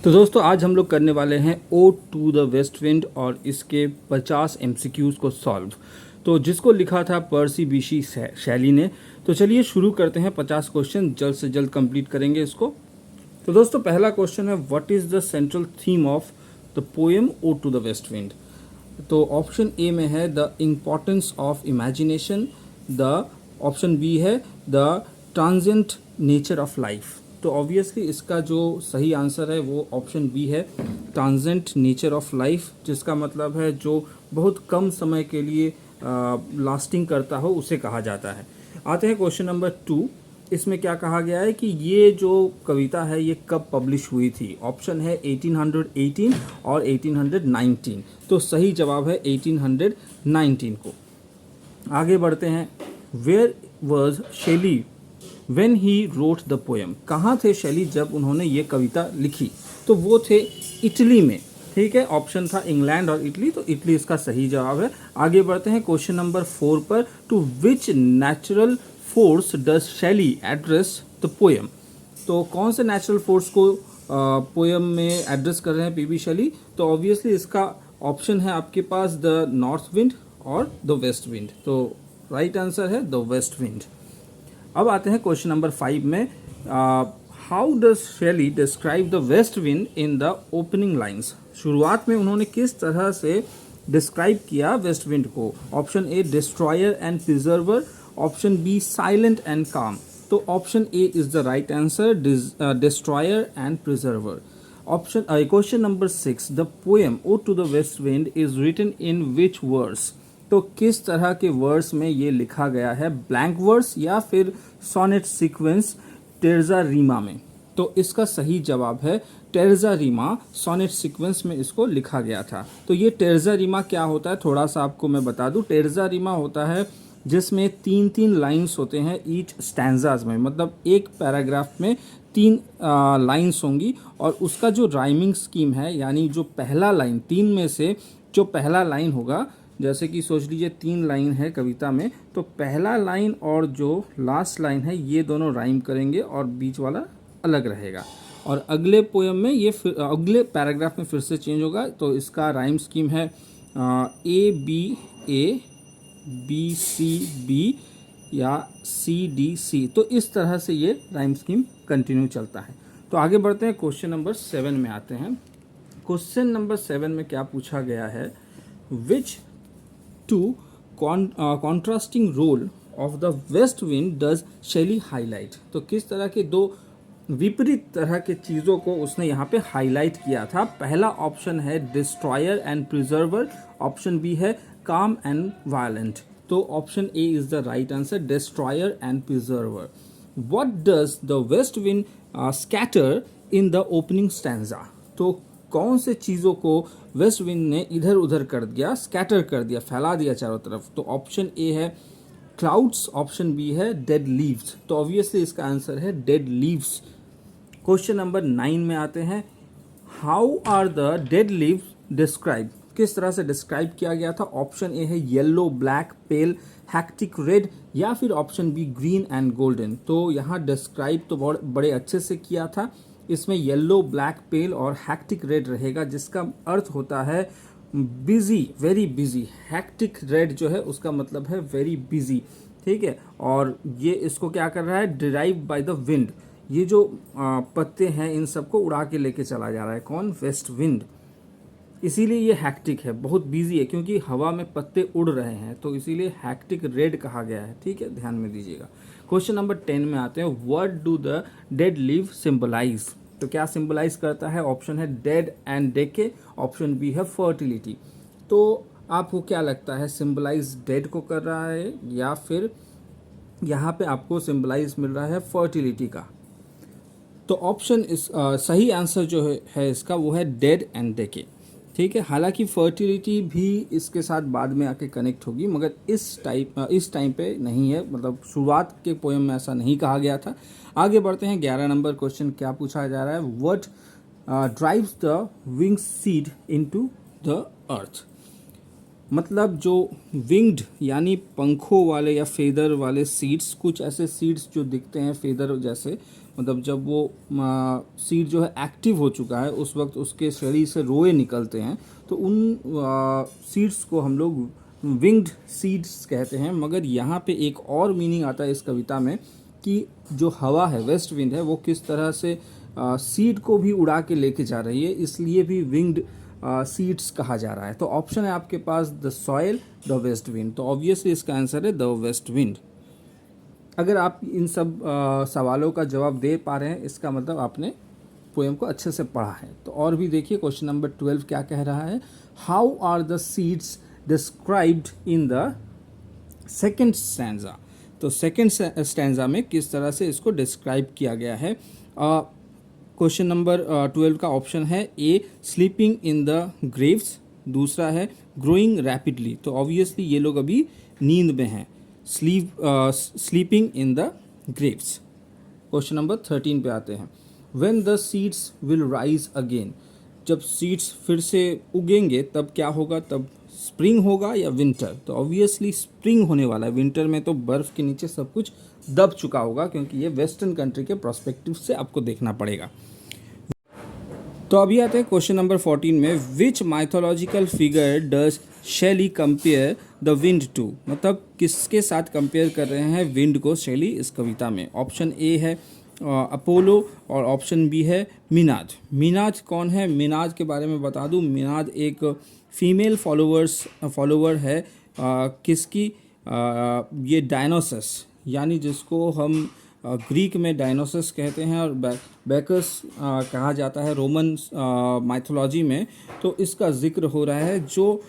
तो दोस्तों आज हम लोग करने वाले हैं ode to the west wind और इसके 50 एमसीक्यूज़ को सॉल्व। तो जिसको लिखा था पर्सी बीशी शैली ने। तो चलिए शुरू करते हैं। 50 क्वेश्चन जल्द से जल्द कंप्लीट करेंगे इसको। तो दोस्तों पहला क्वेश्चन है, what is the central theme of the poem ode to the west wind. तो ऑप्शन ए में है the importance of imagination, the option B है the transient nature of life. तो ऑब्वियसली इसका जो सही आंसर है वो ऑप्शन बी है, ट्रांजिएंट नेचर ऑफ लाइफ, जिसका मतलब है जो बहुत कम समय के लिए लास्टिंग करता हो उसे कहा जाता है। आते हैं क्वेश्चन नंबर 2। इसमें क्या कहा गया है कि ये जो कविता है ये कब पब्लिश हुई थी। ऑप्शन है 1818 और 1819। तो सही जवाब है 1819 को। आगे बढ़ते हैं। Where was Shelley when he wrote the poem. कहाँ थे शैली जब उन्होंने ये कविता लिखी। तो वो थे इटली में। ठीक है, ऑप्शन था इंग्लैंड और इटली, तो इटली इसका सही जवाब है। आगे बढ़ते हैं क्वेश्चन नंबर 4 पर। To which natural force does Shelley address the poem. तो कौन से नेचुरल फोर्स को पोएम में एड्रेस कर रहे हैं पीबी शैली। तो ऑब्वियसली इसका ऑप्शन है आपके पास द नॉर्थ विंड और द वेस्ट विंड। तो राइट आंसर है द वेस्ट विंड। अब आते हैं क्वेश्चन नंबर 5 में। How does Shelley describe the west wind in the opening lines. शुरुआत में उन्होंने किस तरह से डिस्क्राइब किया वेस्ट विंड को। Option A destroyer and preserver, option B silent and calm. तो option A is the right answer, destroyer and preserver. Option question number 6, the poem ode to the west wind is written in which verse. तो किस तरह के verse में ये लिखा गया है, ब्लैंक वर्स या फिर सोनेट सीक्वेंस टेर्जा रीमा में। तो इसका सही जवाब है टेर्जा रीमा, सोनेट सीक्वेंस में इसको लिखा गया था। तो ये टेर्जा रीमा क्या होता है थोड़ा सा आपको मैं बता दूं। टेर्जा रीमा होता है जिसमें 3-3 लाइन्स होते हैं ईच स्टैंजाज में, मतलब एक पैराग्राफ में 3 लाइन्स होंगी और उसका जो राइमिंग स्कीम है, यानी जो पहला लाइन 3 में से जो पहला लाइन होगा, जैसे कि सोच लीजिए 3 लाइन है कविता में, तो पहला लाइन और जो लास्ट लाइन है ये दोनों राइम करेंगे और बीच वाला अलग रहेगा। और अगले पोएम में ये अगले पैराग्राफ में फिर से चेंज होगा। तो इसका राइम स्कीम है ए बी सी बी या सी डी सी। तो इस तरह से ये राइम स्कीम कंटिन्यू चलता है। तो आगे बढ़ते हैं, क्वेश्चन नंबर 7 में आते हैं। क्वेश्चन नंबर 7 में क्या पूछा गया है, which two contrasting role of the west wind does Shelley highlight. तो किस तरह के दो विपरीत तरह के चीज़ों को उसने यहाँ पे हाईलाइट किया था। पहला ऑप्शन है destroyer and preserver, option B है काम एंड वायलेंट। तो option A is the right answer, destroyer and preserver. What does the west wind scatter in the opening stanza. तो कौन से चीज़ों को वेस्ट विंड ने इधर उधर कर दिया, स्कैटर कर दिया, फैला दिया चारों तरफ। तो ऑप्शन ए है क्लाउड्स, ऑप्शन बी है डेड लीव्स। तो ऑब्वियसली इसका आंसर है डेड लीव्स। क्वेश्चन नंबर 9 में आते हैं। How are the dead leaves describe. किस तरह से डिस्क्राइब किया गया था। ऑप्शन ए है yellow, black, pale, hectic red या फिर option B green and golden. तो यहाँ डिस्क्राइब तो बहुत बड़े अच्छे से किया था। इसमें येलो, ब्लैक, पेल और हैक्टिक रेड रहेगा, जिसका अर्थ होता है busy, very busy. Hectic red जो है उसका मतलब है वेरी बिजी। ठीक है, और ये इसको क्या कर रहा है, डिराइव बाय द विंड। ये जो पत्ते हैं इन सबको उड़ा के लेके चला जा रहा है कौन, वेस्ट विंड। इसीलिए ये हैक्टिक है, बहुत बिजी है, क्योंकि हवा में पत्ते उड़ रहे हैं, तो इसीलिए हैक्टिक रेड कहा गया है। ठीक है, ध्यान में दीजिएगा। क्वेश्चन नंबर 10 में आते हैं। What do the dead leave symbolize. तो क्या सिंबलाइज करता है। ऑप्शन है dead and decay, option B है फर्टिलिटी। तो आपको क्या लगता है, सिंबलाइज डेड को कर रहा है या फिर यहाँ पे आपको सिंबलाइज मिल रहा है फर्टिलिटी का। तो ऑप्शन इस सही आंसर जो है इसका वो है डेड एंड डेके। ठीक है, हालांकि फर्टिलिटी भी इसके साथ बाद में आके कनेक्ट होगी, मगर इस टाइम पे नहीं है, मतलब शुरुआत के पोएम में ऐसा नहीं कहा गया था। आगे बढ़ते हैं। 11 नंबर क्वेश्चन क्या पूछा जा रहा है, what drives the wing seed into the earth. मतलब जो विंग्ड यानी पंखों वाले या फेदर वाले सीड्स, कुछ ऐसे सीड्स जो दिखते हैं फेदर जैसे, मतलब जब वो सीड जो है एक्टिव हो चुका है उस वक्त उसके शरीर से रोए निकलते हैं, तो उन सीड्स को हम लोग विंग्ड सीड्स कहते हैं। मगर यहाँ पे एक और मीनिंग आता है इस कविता में कि जो हवा है, वेस्ट विंड है, वो किस तरह से सीड को भी उड़ा के लेके जा रही है, इसलिए भी विंग्ड सीड्स कहा जा रहा है। तो ऑप्शन है आपके पास the soil, the west wind. तो ऑब्वियसली इसका आंसर है द वेस्ट विंड। अगर आप इन सब सवालों का जवाब दे पा रहे हैं, इसका मतलब आपने पोएम को अच्छे से पढ़ा है। तो और भी देखिए क्वेश्चन नंबर 12 क्या कह रहा है। How are the seeds described in the second stanza. तो सेकेंड स्टैंजा में किस तरह से इसको डिस्क्राइब किया गया है। क्वेश्चन नंबर 12 का ऑप्शन है ए स्लीपिंग इन द ग्रेव्स, दूसरा है ग्रोइंग रैपिडली। तो ऑब्वियसली ये लोग अभी नींद में हैं, sleeping in the Graves. Question number 13 पे आते हैं। When the seeds will rise again, जब सीड्स फिर से उगेंगे तब क्या होगा, तब स्प्रिंग होगा या विंटर। तो ऑब्वियसली स्प्रिंग होने वाला है, विंटर में तो बर्फ़ के नीचे सब कुछ दब चुका होगा, क्योंकि ये वेस्टर्न कंट्री के प्रोस्पेक्टिव से आपको देखना पड़ेगा। तो अभी आते हैं क्वेश्चन नंबर 14 में। Which mythological figure does Shelley compare the wind to, मतलब किसके साथ कंपेयर कर रहे हैं विंड को शेली इस कविता में। ऑप्शन ए है अपोलो और ऑप्शन बी है मीनाद। मीनाद कौन है, मीनाद के बारे में बता दूं। मीनाद एक फीमेल फॉलोवर है किसकी, ये डायनोसस, यानी जिसको हम ग्रीक में डायनोसस कहते हैं और बैकस कहा जाता है रोमन माइथोलॉजी में। तो इसका जिक्र हो रहा है, जो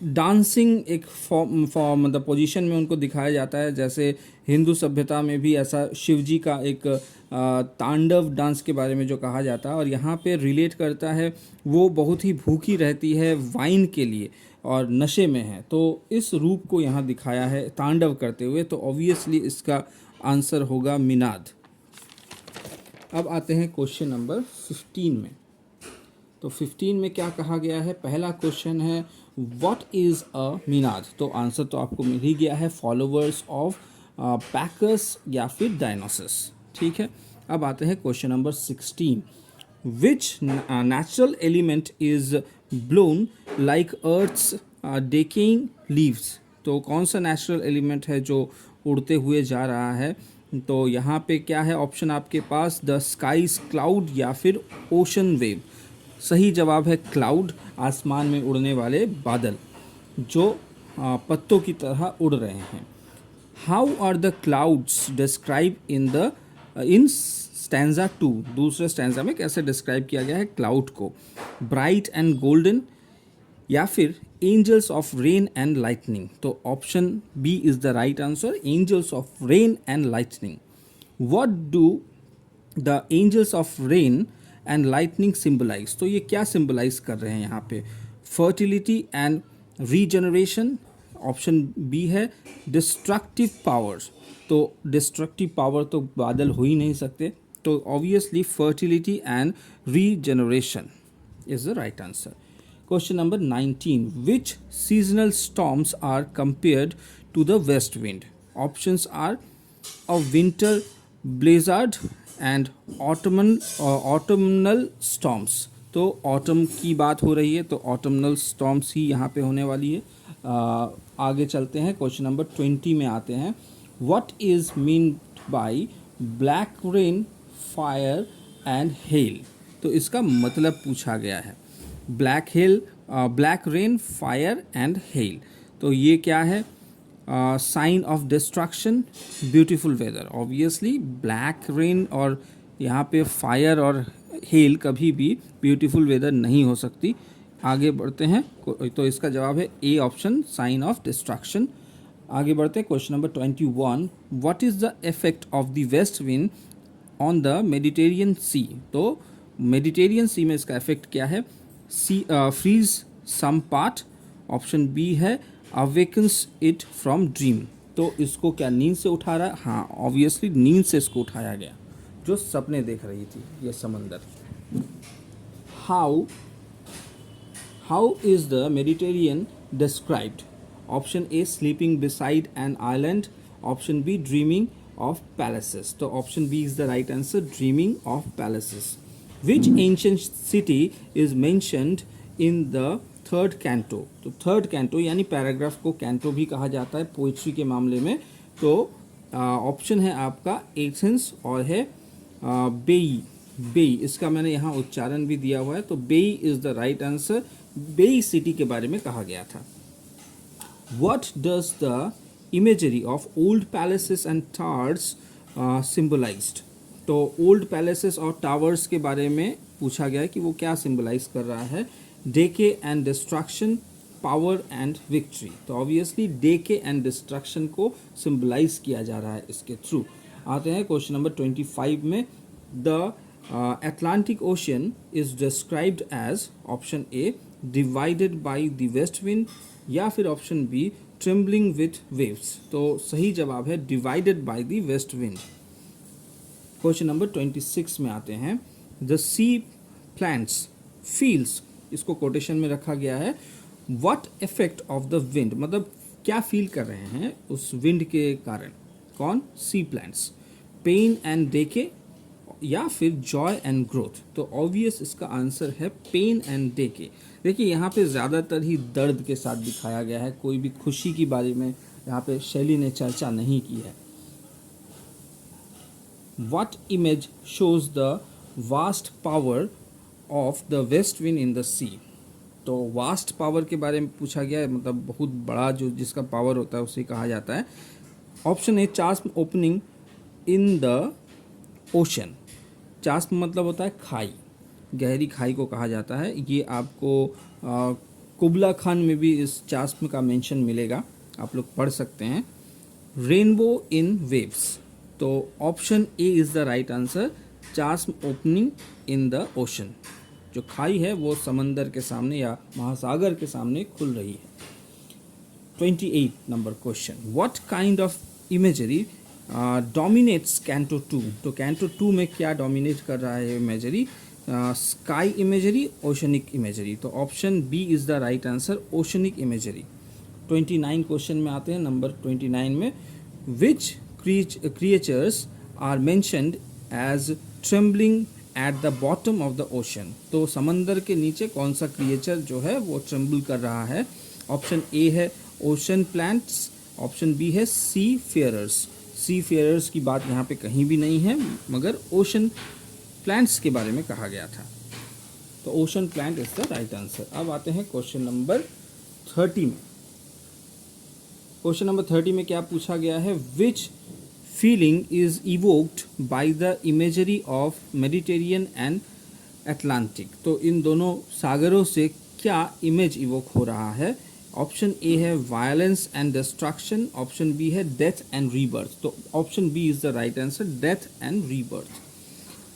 डांसिंग एक फॉर्म मतलब पोजीशन में उनको दिखाया जाता है। जैसे हिंदू सभ्यता में भी ऐसा शिवजी का एक तांडव डांस के बारे में जो कहा जाता है, और यहाँ पे रिलेट करता है वो बहुत ही भूखी रहती है वाइन के लिए और नशे में है, तो इस रूप को यहाँ दिखाया है तांडव करते हुए। तो ऑब्वियसली इसका आंसर होगा मीनाद। अब आते हैं क्वेश्चन नंबर 15 में। तो 15 में क्या कहा गया है। पहला क्वेश्चन है व्हाट इज़ अ मीनाद। तो आंसर तो आपको मिल ही गया है, फॉलोवर्स ऑफ पैकस या फिर डायनोसस। ठीक है, अब आते हैं question number 16। Which natural element is blown like earth's decaying leaves. तो कौन सा नेचुरल एलिमेंट है जो उड़ते हुए जा रहा है। तो यहाँ पे क्या है ऑप्शन आपके पास, द स्काईज क्लाउड या फिर ओशन वेव। सही जवाब है क्लाउड, आसमान में उड़ने वाले बादल जो पत्तों की तरह उड़ रहे हैं। How are the clouds describe in stanza 2। दूसरे स्टैंजा में कैसे डिस्क्राइब किया गया है क्लाउड को, ब्राइट एंड गोल्डन या फिर angels of rain and lightning. तो option B is the right answer, angels of rain and lightning. What do the angels of rain and lightning symbolize. तो ये क्या सिंबलाइज कर रहे हैं यहाँ पे, fertility and regeneration. Option B है डिस्ट्रक्टिव पावर्स। तो डिस्ट्रक्टिव पावर तो बादल हो ही नहीं सकते, तो obviously fertility and regeneration is the right answer. Question number 19. Which seasonal storms are compared to the west wind? Options are a winter blizzard and autumnal storms. तो autumn की बात हो रही है, तो autumnal storms ही यहाँ पे होने वाली है। आगे चलते हैं, क्वेश्चन नंबर 20 में आते हैं। What is meant by black rain, fire and hail? तो इसका मतलब पूछा गया है। Black rain, fire and hell. तो ये क्या है, sign of destruction, beautiful weather. Obviously black rain और यहाँ पे फायर और हेल कभी भी ब्यूटीफुल वेदर नहीं हो सकती। आगे बढ़ते हैं, तो इसका जवाब है A option, sign of destruction. आगे बढ़ते हैं, question number 21। What is the effect of the west wind on the Mediterranean sea. तो मेडिटेरियन सी में इसका इफेक्ट क्या है, freeze some part. Option B है अवेकन्स इट फ्रॉम ड्रीम। तो इसको क्या नींद से उठा रहा है, हाँ ऑब्वियसली नींद से इसको उठाया गया, जो सपने देख रही थी ये समंदर। How is the Mediterranean described. Option A sleeping beside an island, option B dreaming of palaces. तो option B is the right answer, dreaming of palaces. Which ancient city is mentioned in the third canto. तो third canto यानी paragraph को canto भी कहा जाता है poetry के मामले में. तो ऑप्शन है आपका एथेंस और है बेई. बेई इसका मैंने यहाँ उच्चारण भी दिया हुआ है. तो बेई इज द राइट आंसर. बेई सिटी के बारे में कहा गया था. What does the imagery of old palaces and towers symbolized? तो ओल्ड पैलेसेस और टावर्स के बारे में पूछा गया है कि वो क्या सिंबलाइज कर रहा है. Decay and destruction, power and victory. तो ऑब्वियसली डेके एंड डिस्ट्रक्शन को सिंबलाइज किया जा रहा है इसके थ्रू. आते हैं क्वेश्चन नंबर 25 में. The Atlantic Ocean is described as option A divided by the west wind या फिर option B trembling with waves. तो सही जवाब है divided by the west wind. Question number 26 में आते हैं. द सी प्लांट्स फील्स, इसको कोटेशन में रखा गया है. What effect of the wind, मतलब क्या फील कर रहे हैं उस विंड के कारण. कौन? सी प्लांट्स. पेन एंड डेके या फिर जॉय एंड ग्रोथ. तो ऑब्वियस इसका आंसर है पेन एंड डेके. देखिए यहाँ पे ज़्यादातर ही दर्द के साथ दिखाया गया है, कोई भी खुशी के बारे में यहाँ पे शैली ने चर्चा नहीं की है. What image shows the vast power of the west wind in the sea. तो वास्ट पावर के बारे में पूछा गया है, मतलब बहुत बड़ा जो जिसका पावर होता है उसे कहा जाता है. Option A chasm opening in the ocean. Chasm मतलब होता है खाई, गहरी खाई को कहा जाता है. ये आपको कुबला खान में भी इस चास्म का मेंशन मिलेगा, आप लोग पढ़ सकते हैं. Rainbow in waves. तो option A is the right answer, chasm opening in the ocean. जो खाई है वो समंदर के सामने या महासागर के सामने खुल रही है. 28 number question. What kind of imagery dominates canto 2. तो कैंटो 2 में क्या डोमिनेट कर रहा है imagery. Sky imagery, oceanic imagery. तो option B is the right answer, oceanic imagery. 29 question में आते हैं. नंबर 29 में. Which creatures are mentioned as trembling at the bottom of the ocean. तो समंदर के नीचे कौन सा क्रिएचर जो है वो ट्रेम्बल कर रहा है. ऑप्शन ए है ओशन प्लांट्स, ऑप्शन बी है सी फेयरर्स. सी फेयरर्स की बात यहाँ पे कहीं भी नहीं है, मगर ओशन प्लांट्स के बारे में कहा गया था. तो ocean plant is the right answer. अब आते हैं क्वेश्चन नंबर 30 में. क्वेश्चन नंबर 30 में क्या पूछा गया है. Which feeling is evoked by the imagery of Mediterranean and Atlantic. तो इन दोनों सागरों से क्या इमेज इवोक हो रहा है. ऑप्शन ए है violence and destruction, option B है डेथ एंड रीबर्थ. तो option B is the right answer, death and rebirth.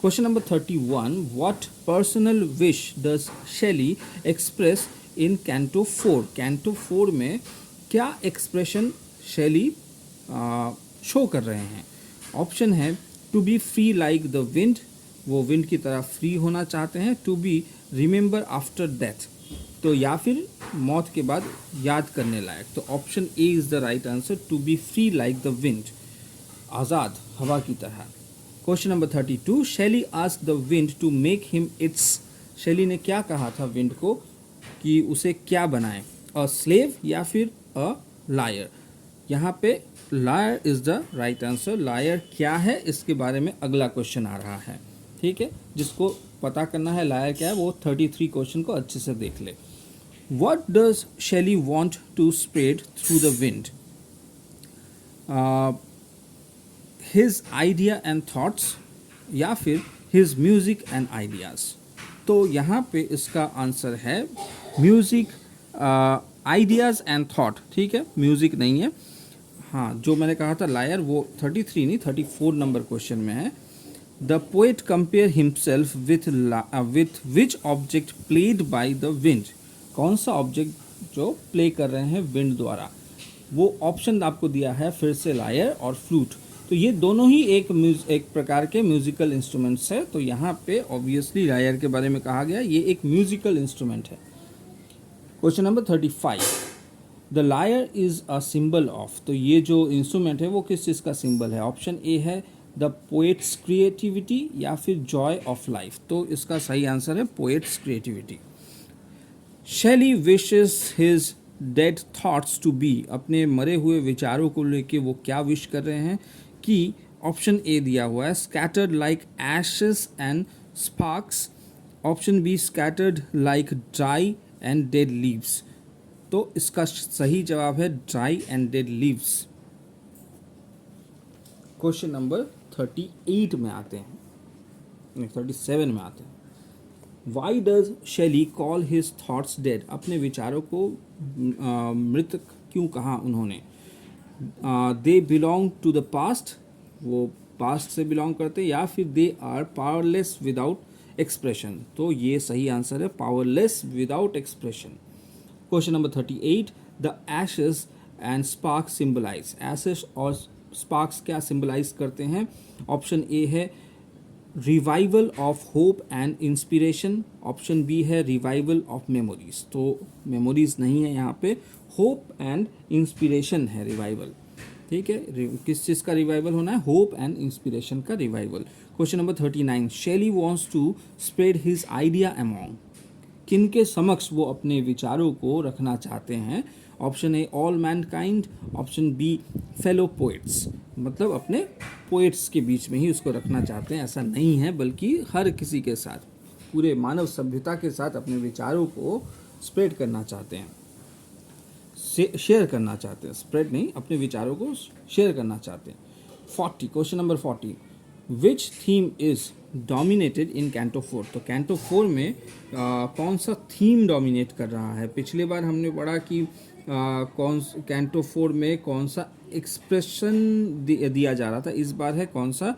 Question number 31. What personal wish does Shelley express in canto 4. Canto 4 में क्या expression शेली show कर रहे हैं. Option है to be free like the wind, वो wind की तरह फ्री होना चाहते हैं. To be remember after death, तो या फिर मौत के बाद याद करने लायक. तो option A is the right answer, to be free like the wind, आज़ाद हवा की तरह. Question number 32. Shelley asked the wind to make him its. Shelley ने क्या कहा था विंड को कि उसे क्या बनाए, अ स्लेव या फिर अ लायर. यहाँ पे lyre is the right answer. Lyre क्या है इसके बारे में अगला क्वेश्चन आ रहा है. ठीक है, जिसको पता करना है लायर क्या है वो 33 क्वेश्चन को अच्छे से देख ले. What does Shelley want to spread through the wind? His idea and thoughts या फिर his music and ideas. तो यहाँ पे इसका आंसर है म्यूज़िक, आइडियाज़ एंड थॉट. ठीक है, म्यूज़िक नहीं है. हाँ, जो मैंने कहा था लायर वो 33 नहीं 34 नंबर क्वेश्चन में है. The poet compare himself with which object played by the wind. कौन सा ऑब्जेक्ट जो प्ले कर रहे हैं विंड द्वारा. वो ऑप्शन आपको दिया है फिर से लायर और फ्लूट. तो ये दोनों ही एक प्रकार के म्यूजिकल इंस्ट्रूमेंट्स है. तो यहाँ पे ऑब्वियसली लायर के बारे में कहा गया, ये एक म्यूजिकल इंस्ट्रूमेंट है. Question number 35. The lyre is a symbol of, तो ये जो इंस्ट्रूमेंट है वो किस चीज़ का सिंबल है? ऑप्शन ए है द पोएट्स क्रिएटिविटी या फिर जॉय ऑफ लाइफ। तो इसका सही आंसर है poet's creativity. Shelley wishes his dead thoughts to be, अपने मरे हुए विचारों को लेके वो क्या विश कर रहे हैं कि ऑप्शन ए दिया हुआ है scattered like ashes and sparks, option B scattered like dry and dead leaves. तो इसका सही जवाब है dry and dead leaves. Question number 38 में आते हैं, 37 में आते हैं। Why does Shelley call his thoughts dead, अपने विचारों को मृत क्यों कहा उन्होंने? They belong to the past, वो पास्ट से बिलोंग करते, या फिर they are powerless without expression. तो ये सही आंसर है powerless without expression. Question number 38, the ashes and sparks symbolize, ashes और स्पार्क्स क्या सिंबलाइज करते हैं? ऑप्शन ए है revival of hope and inspiration, option B है रिवाइवल ऑफ मेमोरीज। तो मेमोरीज नहीं है यहाँ पे, होप एंड इंस्पिरेशन है रिवाइवल। ठीक है, किस चीज़ का रिवाइवल होना है? होप एंड इंस्पिरेशन का revival. Question number 39, Shelley wants to spread his idea among, किनके समक्ष वो अपने विचारों को रखना चाहते हैं? Option A all mankind, option B fellow poets, मतलब अपने पोएट्स के बीच में ही उसको रखना चाहते हैं, ऐसा नहीं है, बल्कि हर किसी के साथ, पूरे मानव सभ्यता के साथ अपने विचारों को स्प्रेड करना चाहते हैं, शेयर करना चाहते हैं, स्प्रेड नहीं, अपने विचारों को शेयर करना चाहते हैं। 40, question number 40, which theme is dominated in canto 4, तो कैंटो 4 में कौन सा थीम डोमिनेट कर रहा है? पिछले बार हमने पढ़ा कि कौन कैंटो 4 में कौन सा एक्सप्रेशन दिया जा रहा था, इस बार है कौन सा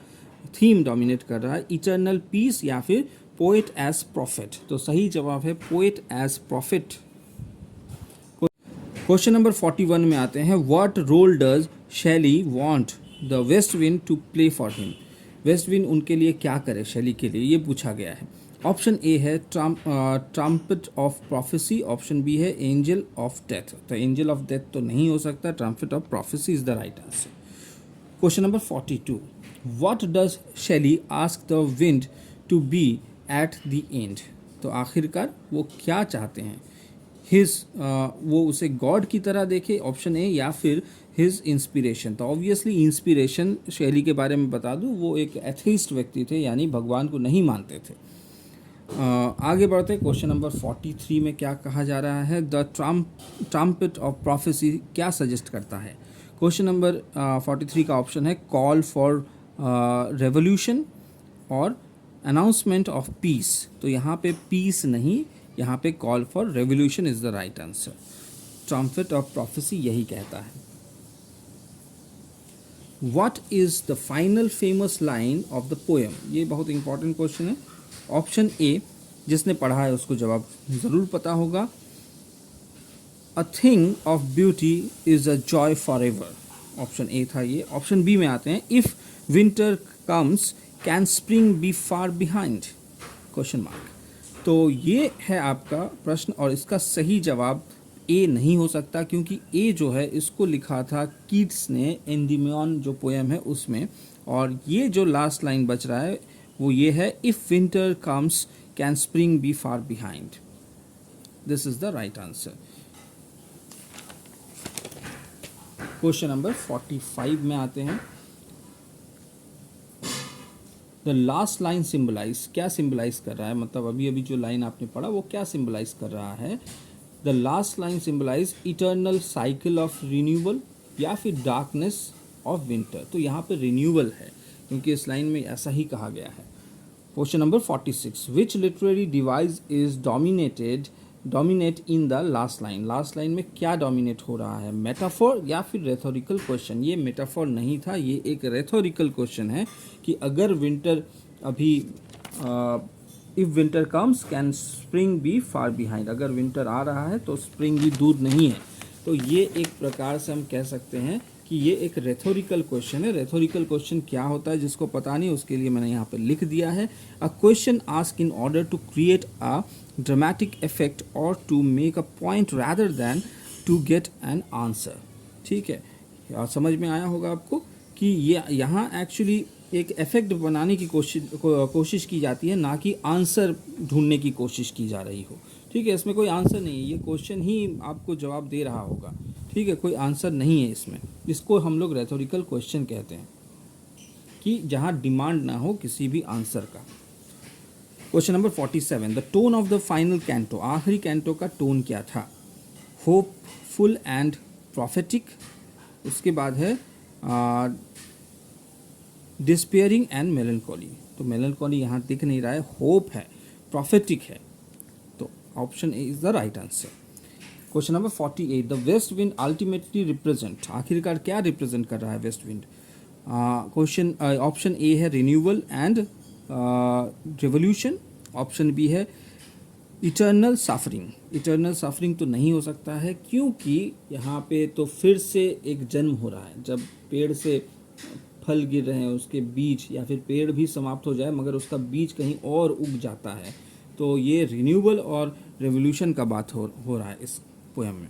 थीम डोमिनेट कर रहा है? इटर्नल पीस या फिर पोएट एज प्रॉफिट। तो सही जवाब है poet as prophet. Question number 41 में आते हैं, what role does Shelley want the west wind to play for him, west wind उनके लिए क्या करे शैली के लिए, ये पूछा गया है। ऑप्शन ए है trumpet of prophecy, option B है एंजल ऑफ डेथ। तो एंजल ऑफ डेथ तो नहीं हो सकता, trumpet of prophecy is the right answer. Question number 42, what does Shelley ask the wind to be at the end, तो आखिरकार वो क्या चाहते हैं? वो उसे गॉड की तरह देखे, ऑप्शन ए, या फिर हिज इंस्पिरेशन। तो ऑब्वियसली इंस्पिरेशन, शैली के बारे में बता दूं, वो एक एथीस्ट व्यक्ति थे, यानी भगवान को नहीं मानते थे। आगे बढ़ते, क्वेश्चन नंबर 43 में क्या कहा जा रहा है? द ट्रम्पेट ऑफ प्रोफेसी क्या सजेस्ट करता है? क्वेश्चन नंबर 43 का ऑप्शन है कॉल फॉर रेवोल्यूशन और अनाउंसमेंट ऑफ पीस। तो यहाँ पे पीस नहीं, यहाँ पे call for revolution is the right answer. Trumpet of prophecy यही कहता है। What is the final famous line of the poem, ये बहुत इंपॉर्टेंट क्वेश्चन है। ऑप्शन ए, जिसने पढ़ा है उसको जवाब ज़रूर पता होगा, a thing of beauty is a joy for ever, option A था ये। ऑप्शन बी में आते हैं, if winter comes can spring be far behind, question mark. तो ये है आपका प्रश्न और इसका सही जवाब ए नहीं हो सकता, क्योंकि ए जो है इसको लिखा था कीट्स ने एंडिमियन जो पोएम है उसमें, और ये जो लास्ट लाइन बच रहा है वो ये है, if winter comes can spring be far behind. This is the right answer. Question number 45 में आते हैं, द लास्ट लाइन सिंबलाइज, क्या सिंबलाइज कर रहा है? मतलब अभी अभी जो लाइन आपने पढ़ा वो क्या सिंबलाइज कर रहा है? The last line symbolize eternal cycle of renewal या फिर डार्कनेस ऑफ विंटर। तो यहाँ पे रिन्यूअल है, क्योंकि इस लाइन में ऐसा ही कहा गया है। Question number 46, which literary device is dominate in the last line, last line में क्या डोमिनेट हो रहा है? मेटाफोर या फिर रेथोरिकल क्वेश्चन? ये मेटाफोर नहीं था, ये एक रेथोरिकल क्वेश्चन है कि अगर विंटर अभी if winter comes can spring be far behind, अगर विंटर आ रहा है तो स्प्रिंग भी दूर नहीं है। तो ये एक प्रकार से हम कह सकते हैं कि ये एक रेथोरिकल क्वेश्चन है। रेथोरिकल क्वेश्चन क्या होता है जिसको पता नहीं, उसके लिए मैंने यहाँ पर लिख दिया है, a question ask in order to create a dramatic effect और to make a point rather than to get an answer. ठीक है, समझ में आया होगा आपको कि ये यहाँ एक्चुअली एक इफेक्ट बनाने की कोशिश की जाती है, ना कि आंसर ढूंढने की कोशिश की जा रही हो। ठीक है, इसमें कोई आंसर नहीं है, ये क्वेश्चन ही आपको जवाब दे रहा होगा। ठीक है, कोई आंसर नहीं है इसमें। इसको हम लोग रेटोरिकल क्वेश्चन कहते हैं, कि जहाँ डिमांड ना हो किसी भी आंसर का। Question number 47, the tone of the final canto, आखिरी कैंटो का टोन क्या था? Hopeful and prophetic. उसके बाद है डिस्पेयरिंग एंड मेलनकॉली। तो मेलनकॉली यहाँ दिख नहीं रहा है, होप है, प्रॉफेटिक है, तो option A is the right answer. Question number 48, the west wind ultimately represent, आखिरकार क्या रिप्रेजेंट कर रहा है west wind? Question option A है renewal and revolution, option B है इटर्नल सफरिंग। इटर्नल सफरिंग तो नहीं हो सकता है, क्योंकि यहाँ पे तो फिर से एक जन्म हो रहा है। जब पेड़ से फल गिर रहे हैं, उसके बीज, या फिर पेड़ भी समाप्त हो जाए मगर उसका बीज कहीं और उग जाता है, तो ये रिन्यूअल और रेवोल्यूशन का बात हो रहा है इस पोएम में।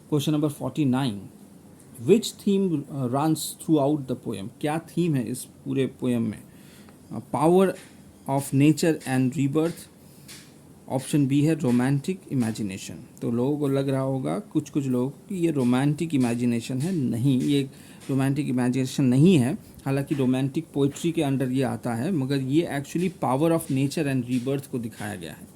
Question number 49, which theme runs throughout the poem, क्या थीम है इस पूरे पोएम में? Power of nature and rebirth, option B है रोमांटिक इमेजिनेशन। तो लोगों को लग रहा होगा, कुछ लोगों को, कि ये रोमांटिक इमेजिनेशन है। नहीं, ये रोमांटिक इमेजिनेशन नहीं है, हालांकि रोमांटिक पोइट्री के अंडर ये आता है, मगर ये actually power of nature and rebirth को दिखाया गया है।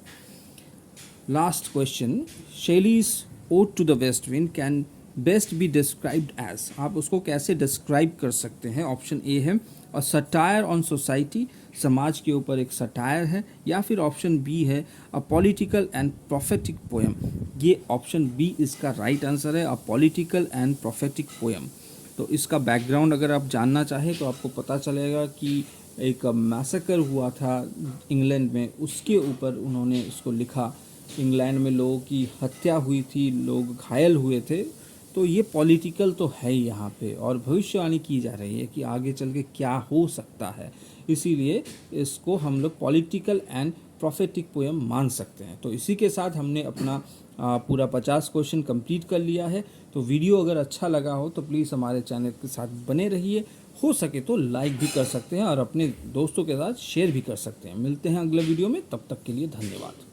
Last question, Shelley's ode to the west wind can best be described as, आप उसको कैसे डिस्क्राइब कर सकते हैं? ऑप्शन ए है अ सटायर ऑन सोसाइटी, समाज के ऊपर एक सटायर है, या फिर ऑप्शन बी है a political and prophetic poem. ये ऑप्शन बी इसका राइट आंसर है, a political and prophetic poem. तो इसका बैकग्राउंड अगर आप जानना चाहें तो आपको पता चलेगा कि एक मैसेकर हुआ था इंग्लैंड में, उसके ऊपर उन्होंने इसको लिखा। इंग्लैंड में लोगों की हत्या हुई थी, लोग घायल हुए थे, तो ये पॉलिटिकल तो है ही यहाँ पे, और भविष्यवाणी की जा रही है कि आगे चल के क्या हो सकता है, इसीलिए इसको हम लोग पॉलिटिकल एंड प्रोफेटिक पोएम मान सकते हैं। तो इसी के साथ हमने अपना पूरा 50 क्वेश्चन कंप्लीट कर लिया है। तो वीडियो अगर अच्छा लगा हो तो प्लीज़ हमारे चैनल के साथ बने रहिए, हो सके तो लाइक भी कर सकते हैं और अपने दोस्तों के साथ शेयर भी कर सकते हैं। मिलते हैं अगले वीडियो में, तब तक के लिए धन्यवाद।